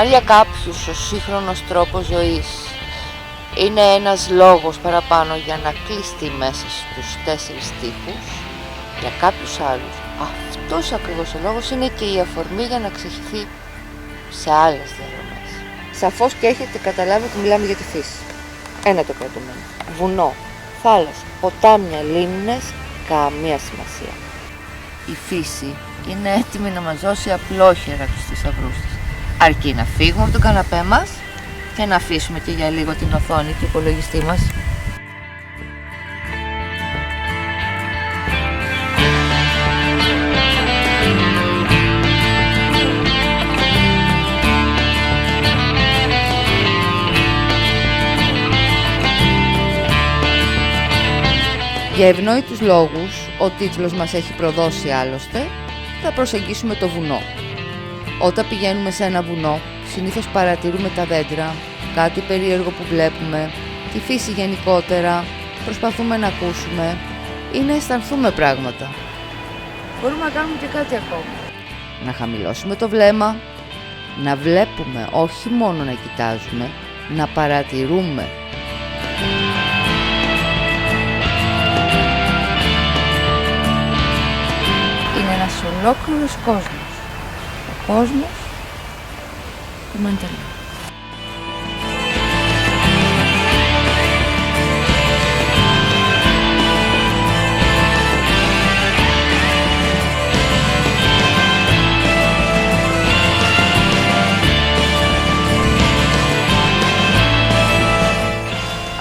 Αν για κάποιους ο σύγχρονος τρόπος ζωής είναι ένας λόγος παραπάνω για να κλειστεί μέσα στους 4 τοίχους, για κάποιους άλλους αυτός ακριβώς ο λόγος είναι και η αφορμή για να ξεχυθεί σε άλλες διαδρομές. Σαφώς και έχετε καταλάβει ότι μιλάμε για τη φύση. Ένα το κρατούμενο. Βουνό, θάλασσα, ποτάμια, λίμνες, καμία σημασία. Η φύση είναι έτοιμη να μας δώσει απλόχερα τους θησαυρούς της. Αρκεί να φύγουμε από τον καναπέ μας και να αφήσουμε και για λίγο την οθόνη του υπολογιστή μας. Για ευνόητους λόγους, ο τίτλος μας έχει προδώσει άλλωστε, θα προσεγγίσουμε το βουνό. Όταν πηγαίνουμε σε ένα βουνό, συνήθως παρατηρούμε τα δέντρα, κάτι περίεργο που βλέπουμε, τη φύση γενικότερα, προσπαθούμε να ακούσουμε ή να αισθανθούμε πράγματα. Μπορούμε να κάνουμε και κάτι ακόμα. Να χαμηλώσουμε το βλέμμα, να βλέπουμε, όχι μόνο να κοιτάζουμε, να παρατηρούμε. Είναι ένας ολόκληρος κόσμος. Ο κόσμος του Μαντελή.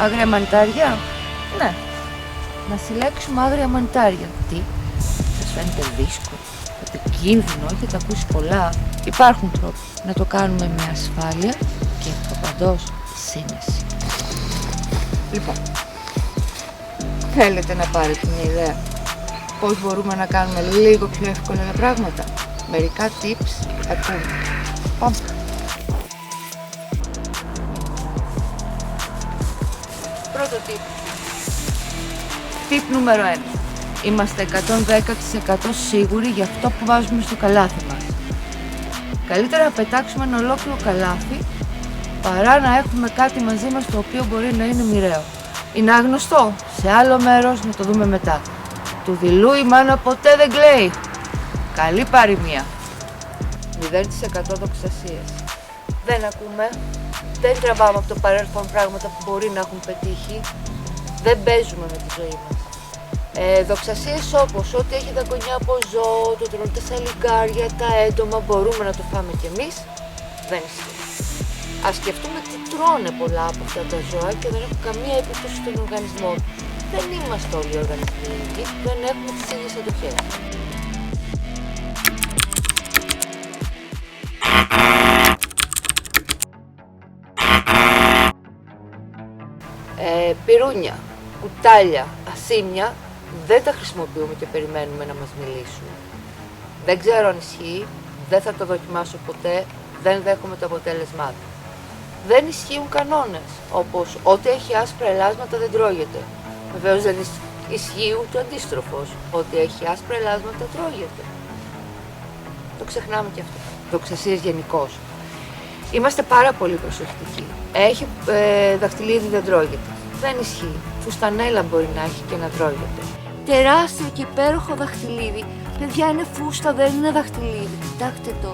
Άγρια μανιτάρια? Ναι. Να συλλέξουμε άγρια μανιτάρια. Τι? Σας φαίνεται δύσκολο, επικίνδυνο, έχετε ακούσει πολλά? Υπάρχουν τρόποι να το κάνουμε με ασφάλεια και προπαντός σύνεση. Λοιπόν, θέλετε να πάρετε μια ιδέα πώς μπορούμε να κάνουμε λίγο πιο εύκολα τα πράγματα? Μερικά tips ακούμε. Πάμε. Πρώτο tip. Tip νούμερο 1. Είμαστε 110% σίγουροι για αυτό που βάζουμε στο καλάθι μας. Καλύτερα να πετάξουμε ένα ολόκληρο καλάθι παρά να έχουμε κάτι μαζί μας το οποίο μπορεί να είναι μοιραίο. Είναι άγνωστο, σε άλλο μέρος να το δούμε μετά. Του δειλού η μάνα ποτέ δεν κλαίει. Καλή παροιμία. 0% δοξασίες. Δεν ακούμε, δεν τραβάμε από το παρελθόν πράγματα που μπορεί να έχουν πετύχει. Δεν παίζουμε με τη ζωή μας. Δοξασίες όπως ό,τι έχει δακονιά από ζώο, το τρώνε τα σαλιγκάρια, τα έντομα, μπορούμε να το φάμε κι εμείς, δεν ισχύει. Ας σκεφτούμε τι τρώνε πολλά από αυτά τα ζώα και δεν έχουν καμία επίπτωση στον οργανισμό τους. Δεν είμαστε όλοι οι οργανισμοί ίδιοι, δεν έχουμε τις ίδιες αντοχές. Πυρούνια, κουτάλια, ασίμια, δεν τα χρησιμοποιούμε και περιμένουμε να μας μιλήσουν. Δεν ξέρω αν ισχύει, δεν θα το δοκιμάσω ποτέ, δεν δέχομαι το αποτέλεσμά του. Δεν ισχύουν κανόνες, όπως ό,τι έχει άσπρα ελάσματα δεν τρώγεται. Βεβαίως δεν ισχύει ούτε ο αντίστροφος, ό,τι έχει άσπρα ελάσματα τρώγεται. Το ξεχνάμε και αυτό. Δοξασίες γενικώς. Είμαστε πάρα πολύ προσεκτικοί. Έχει δαχτυλίδι δεν τρώγεται. Δεν ισχύει. Φουστανέλα μπορεί να έχει και να τρώγεται. Τεράστιο και υπέροχο δαχτυλίδι. Παιδιά, είναι φούστα, δεν είναι δαχτυλίδι. Κοιτάξτε το.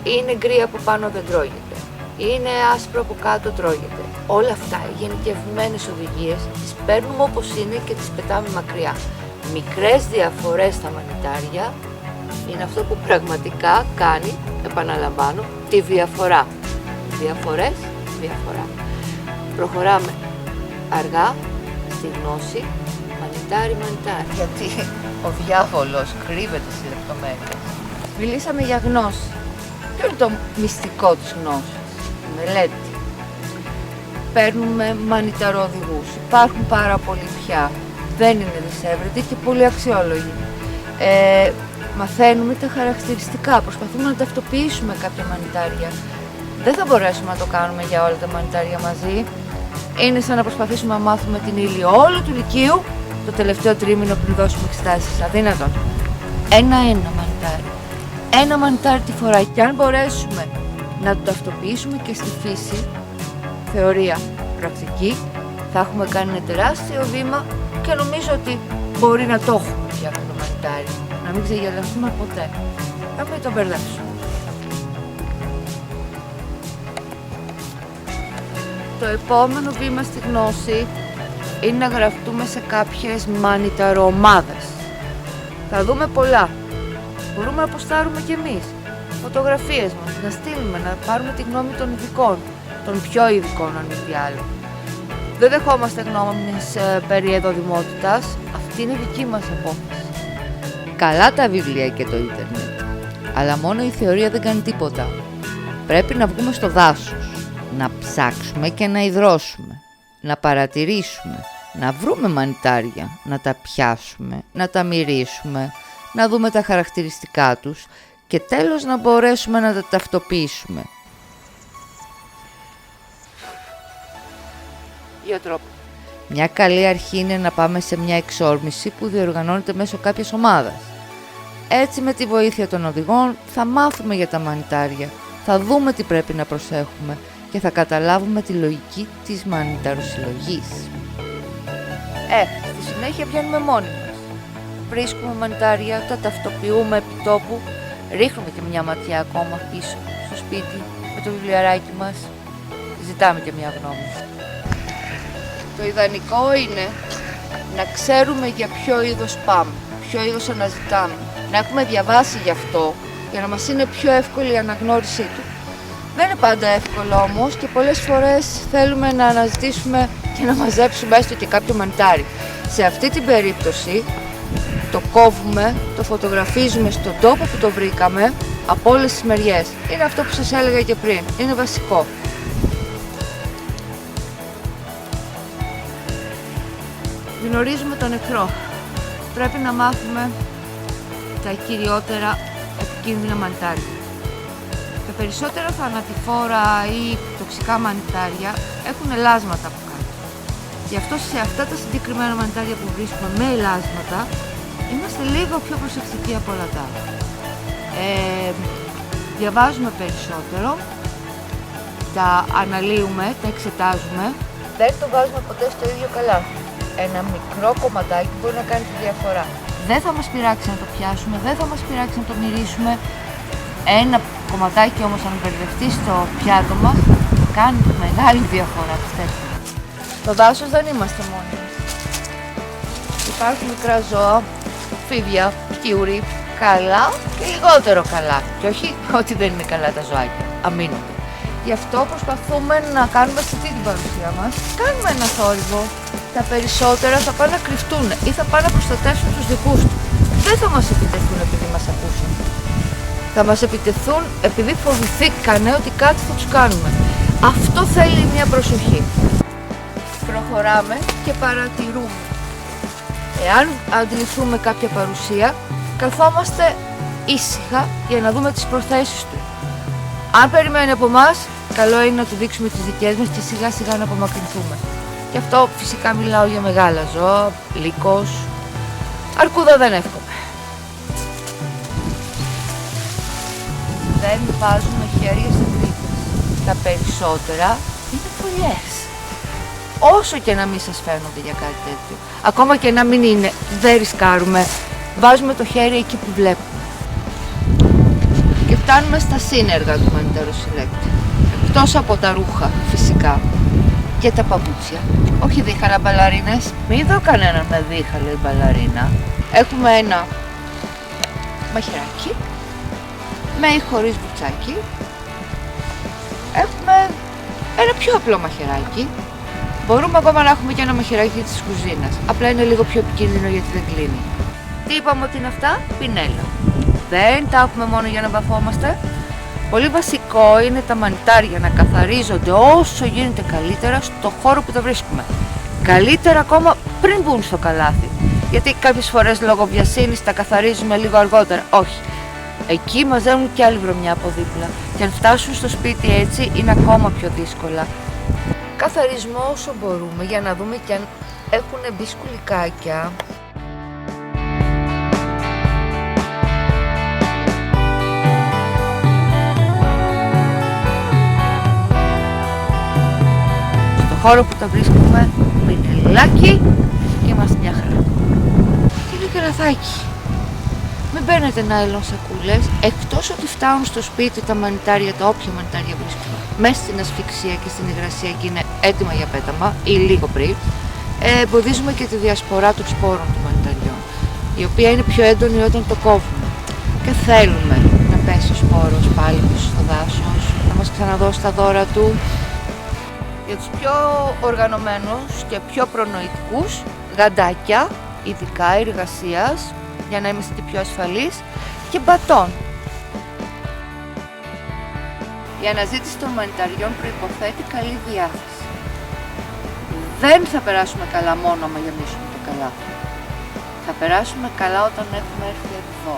Είναι γκρι από πάνω, δεν τρώγεται. Είναι άσπρο από κάτω, τρώγεται. Όλα αυτά οι γενικευμένες οδηγίες τις παίρνουμε όπως είναι και τις πετάμε μακριά. Μικρές διαφορές στα μανιτάρια είναι αυτό που πραγματικά κάνει, επαναλαμβάνω, τη διαφορά. Διαφορές, διαφορά. Προχωράμε αργά στη γνώση, μανιτάρι, μανιτάρι. Γιατί ο διάβολος κρύβεται στις λεπτομέρειες. Μιλήσαμε για γνώση. Ποιο είναι το μυστικό της γνώσης? Η μελέτη. Παίρνουμε μανιταροδηγούς. Υπάρχουν πάρα πολλοί πια. Δεν είναι δυσέβρετοι και πολύ αξιόλογοι. Μαθαίνουμε τα χαρακτηριστικά. Προσπαθούμε να ταυτοποιήσουμε κάποια μανιτάρια. Δεν θα μπορέσουμε να το κάνουμε για όλα τα μανιτάρια μαζί. Είναι σαν να προσπαθήσουμε να μάθουμε την ύλη όλου του λυκείου το τελευταίο τρίμηνο πριν δώσουμε εξετάσεις. Αδύνατον. Ένα μανιτάρι. Ένα μανιτάρι τη φορά. Και αν μπορέσουμε να το ταυτοποιήσουμε και στη φύση, θεωρία, πρακτική, θα έχουμε κάνει ένα τεράστιο βήμα και νομίζω ότι μπορεί να το έχουμε πια με το μανιτάρι. Να μην ξεγελαστούμε ποτέ. Να μην το μπερδέψουμε. Το επόμενο βήμα στη γνώση είναι να γραφτούμε σε κάποιες μανιταροομάδες. Θα δούμε πολλά. Μπορούμε να αποστάρουμε κι εμείς φωτογραφίες μας, να στείλουμε, να πάρουμε τη γνώμη των ειδικών, των πιο ειδικών αν μη τι άλλο. Δεν δεχόμαστε γνώμες περί εδωδημότητας, αυτή είναι δική μας απόφαση. Καλά τα βιβλία και το ίντερνετ, αλλά μόνο η θεωρία δεν κάνει τίποτα. Πρέπει να βγούμε στο δάσος, να ψάξουμε και να ιδρώσουμε, να παρατηρήσουμε, να βρούμε μανιτάρια, να τα πιάσουμε, να τα μυρίσουμε, να δούμε τα χαρακτηριστικά τους και τέλος να μπορέσουμε να τα ταυτοποιήσουμε. Για τρόπο. Μια καλή αρχή είναι να πάμε σε μια εξόρμηση που διοργανώνεται μέσω κάποιας ομάδας. Έτσι με τη βοήθεια των οδηγών θα μάθουμε για τα μανιτάρια, θα δούμε τι πρέπει να προσέχουμε και θα καταλάβουμε τη λογική της μανιταροσυλλογής. Στη συνέχεια βγαίνουμε μόνοι μας. Βρίσκουμε μανιτάρια, τα ταυτοποιούμε επί τόπου, ρίχνουμε και μια ματιά ακόμα πίσω στο σπίτι με το βιβλιαράκι μας, ζητάμε και μια γνώμη. Το ιδανικό είναι να ξέρουμε για ποιο είδος πάμε, ποιο είδος αναζητάμε, να έχουμε διαβάσει γι' αυτό για να μας είναι πιο εύκολη η αναγνώρισή του. Δεν είναι πάντα εύκολο όμως και πολλές φορές θέλουμε να αναζητήσουμε και να μαζέψουμε έστω και κάποιο μανιτάρι. Σε αυτή την περίπτωση το κόβουμε, το φωτογραφίζουμε στον τόπο που το βρήκαμε από όλες τις μεριές. Είναι αυτό που σας έλεγα και πριν, είναι βασικό. Γνωρίζουμε τον εχθρό. Πρέπει να μάθουμε τα κυριότερα επικίνδυνα μανιτάρια. Τα περισσότερα θανατηφόρα ή τοξικά μανιτάρια έχουν ελάσματα από κάτω. Γι' αυτό σε αυτά τα συγκεκριμένα μανιτάρια που βρίσκουμε με ελάσματα είμαστε λίγο πιο προσεκτικοί από όλα τα άλλα. Διαβάζουμε περισσότερο, τα αναλύουμε, τα εξετάζουμε. Δεν το βάζουμε ποτέ στο ίδιο καλάθι. Ένα μικρό κομματάκι μπορεί να κάνει τη διαφορά. Δεν θα μας πειράξει να το πιάσουμε, δεν θα μας πειράξει να το μυρίσουμε. Ένα κομματάκι όμως αν μπερδευτεί στο πιάτο μας κάνει μεγάλη διαφορά, πιστεύετε. Στο δάσος δεν είμαστε μόνοι. Υπάρχουν μικρά ζώα, φίδια, κιούρι, καλά και λιγότερο καλά. Και όχι ότι δεν είναι καλά τα ζωάκια, αμήνονται. Γι' αυτό προσπαθούμε να κάνουμε αισθητή την παρουσία μας. Κάνουμε ένα θόρυβο. Τα περισσότερα θα πάνε να κρυφτούν ή θα πάνε να προστατεύσουν τους δικούς τους. Δεν θα μας επιτεθούν επειδή μας ακούσουν. Θα μας επιτεθούν επειδή φοβηθήκανε ότι κάτι θα τους κάνουμε. Αυτό θέλει μια προσοχή. Προχωράμε και παρατηρούμε. Εάν αντιληφθούμε κάποια παρουσία, καθόμαστε ήσυχα για να δούμε τις προθέσεις του. Αν περιμένει από εμάς, καλό είναι να του δείξουμε τις δικές μας και σιγά σιγά να απομακρυνθούμε. Γι' αυτό φυσικά μιλάω για μεγάλα ζώα, λύκος, αρκούδα δεν εύχομαι. Δεν βάζουμε χέρια σε τρύπες. Τα περισσότερα είναι φωλιές. Όσο και να μην σας φαίνονται για κάτι τέτοιο, ακόμα και να μην είναι, δεν ρισκάρουμε. Βάζουμε το χέρι εκεί που βλέπουμε. Και φτάνουμε στα σύνεργα του μανιταροσυλλέκτη. Εκτός από τα ρούχα φυσικά και τα παπούτσια. Όχι δίχαλα μπαλαρίνες. Μην δω κανέναν με δίχαλο ή μπαλαρίνα. Έχουμε ένα μαχαιράκι με ή χωρίς μπουτσάκι. Έχουμε ένα πιο απλό μαχαιράκι. Μπορούμε ακόμα να έχουμε και ένα μαχαιράκι της κουζίνας. Απλά είναι λίγο πιο επικίνδυνο γιατί δεν κλείνει. Τι είπαμε ότι είναι αυτά? Πινέλα. Δεν τα έχουμε μόνο για να βαφόμαστε. Πολύ βασικό είναι τα μανιτάρια να καθαρίζονται όσο γίνεται καλύτερα στο χώρο που τα βρίσκουμε. Καλύτερα ακόμα πριν μπουν στο καλάθι. Γιατί κάποιες φορές λόγω βιασύνης τα καθαρίζουμε λίγο αργότερα. Όχι. Εκεί μαζεύουν κι άλλη βρωμιά από δίπλα. Και αν φτάσουν στο σπίτι έτσι είναι ακόμα πιο δύσκολα. Καθαρισμό όσο μπορούμε για να δούμε κι αν έχουν μπει σκουλικάκια. χώρο που τα βρίσκουμε πινελάκι και είμαστε μια χαρά. Και είναι κεραθάκι. Μην παίρνετε νάιλον σακούλες, εκτός ότι φτάνουν στο σπίτι τα μανιτάρια, τα όποια μανιτάρια βρίσκουμε μέσα στην ασφυξία και στην υγρασία και είναι έτοιμα για πέταμα ή λίγο πριν, εμποδίζουμε και τη διασπορά των σπόρων των μανιταριών, η οποία είναι πιο έντονη όταν το κόβουμε. Και θέλουμε να πέσει ο σπόρος πάλι πίσω στο δάσος, να μας ξαναδώσει τα δώρα του. Για τους πιο οργανωμένους και πιο προνοητικούς, γαντάκια, ειδικά εργασίας, για να είμαστε πιο ασφαλείς, και μπατόν. Η αναζήτηση των μανιταριών προϋποθέτει καλή διάθεση. Δεν θα περάσουμε καλά μόνο άμα γεμίσουμε το καλάθι. Θα περάσουμε καλά όταν έχουμε έρθει εδώ.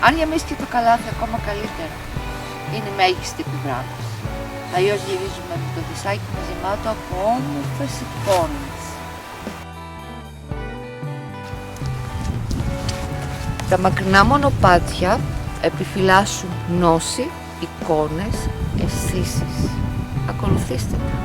Αν γεμίσει και το καλάθι ακόμα καλύτερα, είναι η μέγιστη επιβράβευση. Αλλιώς γυρίζουμε με το δισάκι μαζεμάτο από όμορφες εικόνες. Τα μακρινά μονοπάτια επιφυλάσσουν γνώση, εικόνες, αισθήσεις. Ακολουθήστε τα.